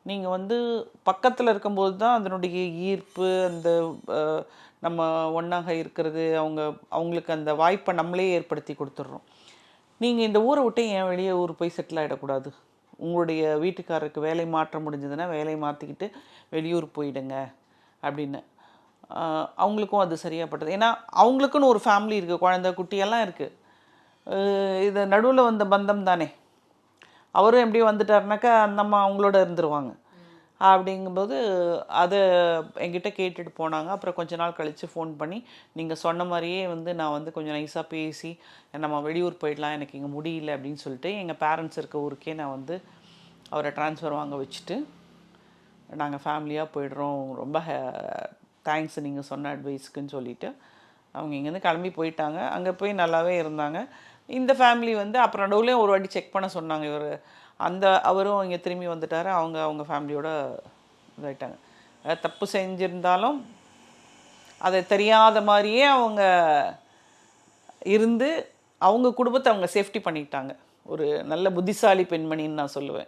நீங்கள் வந்து பக்கத்தில் இருக்கும்போது தான் அதனுடைய ஈர்ப்பு, அந்த நம்ம ஒன்றாக இருக்கிறது, அவங்களுக்கு அந்த வாய்ப்பை நம்மளே ஏற்படுத்தி கொடுத்துட்றோம். நீங்கள் இந்த ஊரை விட்டு ஏன் வெளியே ஊர் போய் செட்டில் ஆகிடக்கூடாது? உங்களுடைய வீட்டுக்காரருக்கு வேலை மாற்ற முடிஞ்சதுன்னா வேலையை மாற்றிக்கிட்டு வெளியூர் போயிடுங்க அப்படின்னு. அவங்களுக்கும் அது சரியாகப்பட்டது. ஏன்னா அவங்களுக்குன்னு ஒரு ஃபேமிலி இருக்குது, குழந்தை குட்டியெல்லாம் இருக்குது. இது நடுவில் வந்த பந்தம் தானே. அவரும் எப்படியும் வந்துட்டாருனாக்கா அந்த அம்மா அவங்களோட இருந்துருவாங்க. அப்படிங்கும்போது அதை என்கிட்ட கேட்டுட்டு போனாங்க. அப்புறம் கொஞ்ச நாள் கழித்து ஃபோன் பண்ணி, நீங்கள் சொன்ன மாதிரியே வந்து நான் வந்து கொஞ்சம் நைஸாக பேசி நம்ம வெளியூர் போயிடலாம், எனக்கு இங்கே முடியல அப்படின்னு சொல்லிட்டு எங்கள் பேரண்ட்ஸ் இருக்க ஊருக்கே நான் வந்து அவரை ட்ரான்ஸ்ஃபர் வாங்க வச்சுட்டு நாங்கள் ஃபேமிலியாக போயிடுறோம், ரொம்ப தேங்க்ஸ் நீங்கள் சொன்ன அட்வைஸுக்குன்னு சொல்லிவிட்டு அவங்க இங்கேருந்து கிளம்பி போயிட்டாங்க. அங்கே போய் நல்லாவே இருந்தாங்க. இந்த ஃபேமிலி வந்து அப்புறம் நடுவுலேயும் ஒரு வாட்டி செக் பண்ண சொன்னாங்க. அவரும் இங்கே திரும்பி வந்துட்டார். அவங்க ஃபேமிலியோட இதாகிட்டாங்க. தப்பு செஞ்சுருந்தாலும் அதை தெரியாத மாதிரியே அவங்க இருந்து அவங்க குடும்பத்தை அவங்க சேஃப்டி பண்ணிட்டாங்க. ஒரு நல்ல புத்திசாலி பெண்மணின்னு நான் சொல்லுவேன்.